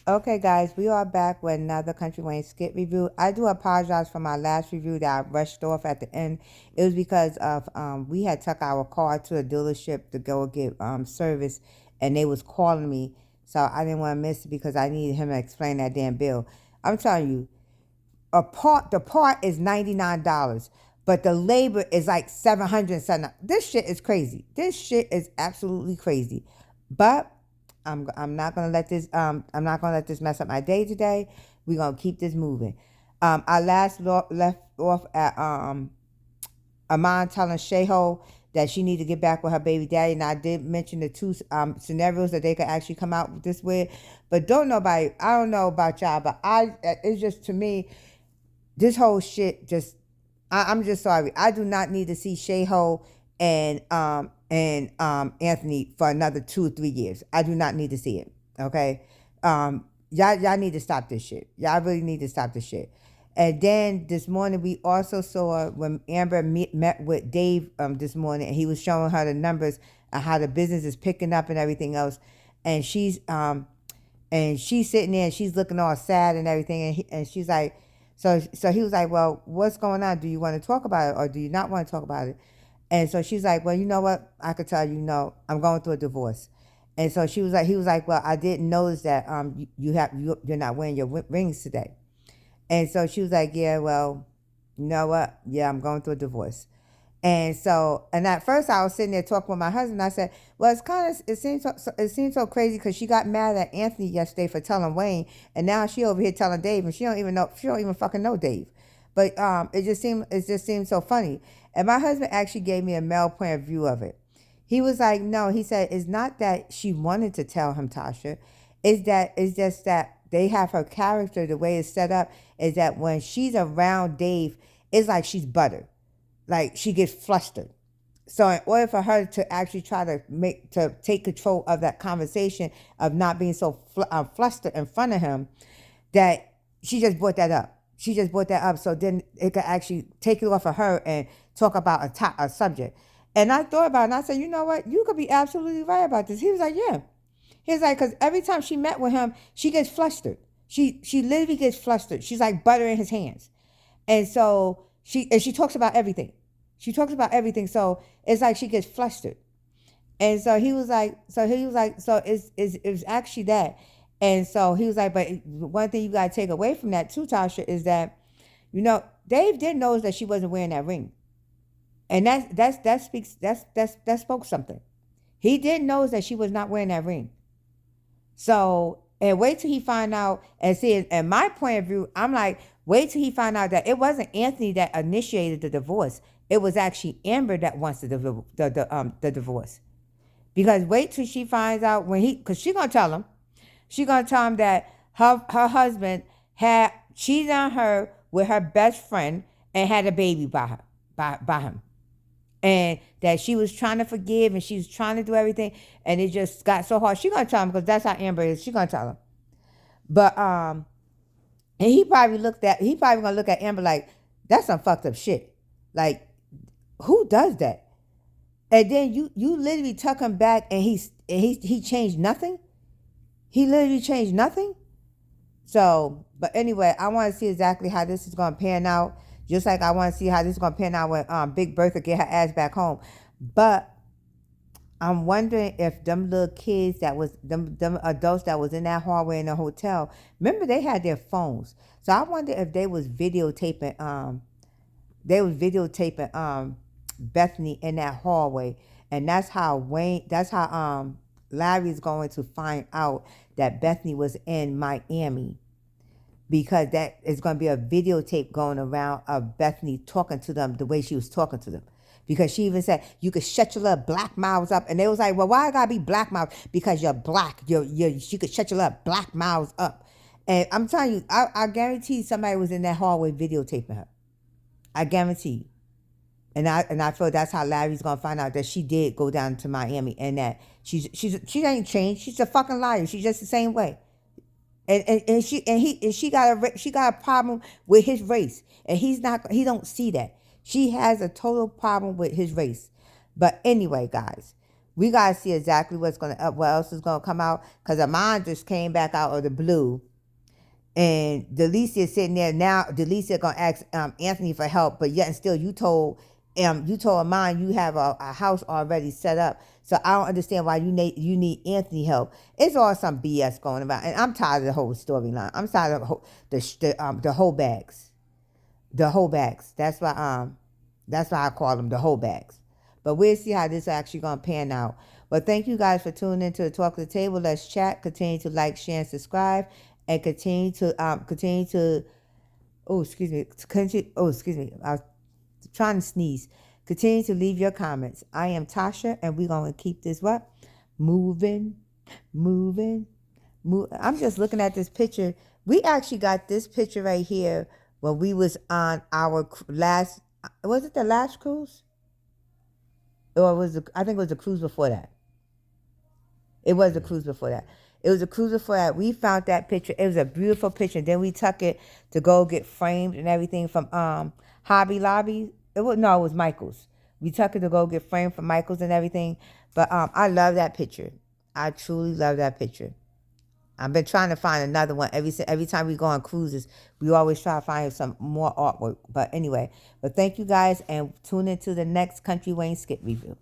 Okay, guys, we are back with another Country Wayne skit review. I do apologize for my last review that I rushed off at the end. It was because of we had took our car to a dealership to go get service, and they was calling me, so I didn't want to miss it because I needed him to explain that damn bill. I'm telling you, the part is $99, but the labor is like 700 something. This shit is crazy. This shit is absolutely crazy. But I'm not gonna let this mess up my day today. We're gonna keep this moving. I left off at Amon telling Sheho that she need to get back with her baby daddy, and I did mention the two scenarios that they could actually come out this way. But I don't know about y'all, but it's just, to me, this whole shit just, I'm just sorry. I do not need to see Sheho and Anthony for another 2 or 3 years. I do not need to see it. Okay, y'all need to stop this shit. Y'all really need to stop this shit. And then this morning we also saw when Amber met with Dave this morning, and he was showing her the numbers and how the business is picking up and everything else, and she's sitting there and she's looking all sad and everything, and she's like, so he was like, well, what's going on? Do you want to talk about it or do you not want to talk about it? And so she's like, well, you know what? I could tell you, no, I'm going through a divorce. And so he was like, well, I didn't notice that you're not wearing your rings today. And so she was like, yeah, well, you know what? Yeah, I'm going through a divorce. And at first I was sitting there talking with my husband. I said, well, it seems so crazy because she got mad at Anthony yesterday for telling Wayne, and now she over here telling Dave, and she don't even fucking know Dave. But it just seemed so funny. And my husband actually gave me a male point of view of it. He was like, no, he said, it's not that she wanted to tell him, Tasha. It's just that they have her character, the way it's set up, is that when she's around Dave, it's like she's butter. Like she gets flustered. So in order for her to actually try to take control of that conversation of not being so flustered in front of him, that she just brought that up. She just brought that up so then it could actually take it off of her and talk about a subject. And I thought about it and I said, you know what? You could be absolutely right about this. He was like, yeah. He was like, because every time she met with him, she gets flustered. She literally gets flustered. She's like butter in his hands. And so she talks about everything. She talks about everything. So it's like she gets flustered. And so he was like, so it's actually that. And so he was like, but one thing you gotta take away from that too, Tasha, is that, Dave did know that she wasn't wearing that ring. And that spoke something. He did know that she was not wearing that ring. So, and wait till he find out, and see, in my point of view, I'm like, wait till he find out that it wasn't Anthony that initiated the divorce. It was actually Amber that wants the divorce. Because wait till she finds out because she's gonna tell him. She's gonna tell him that her husband had cheated on her with her best friend and had a baby by him. And that she was trying to forgive and she was trying to do everything, and it just got so hard. She's gonna tell him because that's how Amber is. She's gonna tell him. But and he probably gonna look at Amber like, that's some fucked up shit. Like, who does that? And then you literally tuck him back and he changed nothing. He literally changed nothing. So, but anyway, I want to see exactly how this is gonna pan out. Just like I want to see how this is gonna pan out when Big Bertha get her ass back home. But I'm wondering if them little kids them adults that was in that hallway in the hotel, remember they had their phones. So I wonder if they was videotaping Bethany in that hallway, and that's how Larry's going to find out that Bethany was in Miami, because that is going to be a videotape going around of Bethany talking to them the way she was talking to them. Because she even said, you could shut your little black mouths up. And they was like, well, why I gotta be black mouth? Because you're black. You could shut your little black mouths up. And I'm telling you, I guarantee somebody was in that hallway videotaping her. I guarantee. And I feel that's how Larry's gonna find out that she did go down to Miami, and that she ain't changed. She's a fucking liar. She's just the same way. And she got a problem with his race, and he don't see that. She has a total problem with his race. But anyway, guys, We gotta see exactly what else is gonna come out, because Amon just came back out of the blue, and Delicia sitting there now. Delicia gonna ask Anthony for help, but yet and still you told Amon you have a house already set up. So I don't understand why you need Anthony help. It's all some BS going about, and I'm tired of the whole storyline. I'm tired of the whole bags, the whole bags. That's why I call them the whole bags. But we'll see how this actually gonna pan out. But thank you guys for tuning into the Talk of the Table. Let's chat. Continue to like, share, and subscribe, and continue to. Oh, excuse me. Oh, excuse me. I was trying to sneeze. Continue to leave your comments. I am Tasha, and we're gonna keep this what moving, moving, move. I'm just looking at this picture. We actually got this picture right here when we was on our last. Was it the last cruise? Or I think it was the cruise before that. It was the cruise before that. It was a cruise before that. We found that picture. It was a beautiful picture. Then we took it to go get framed and everything from Hobby Lobby. It was Michael's. We took it to go get framed from Michael's and everything. But I love that picture. I truly love that picture. I've been trying to find another one. Every time we go on cruises, we always try to find some more artwork. But anyway, thank you guys, and tune into the next Country Wayne skit review.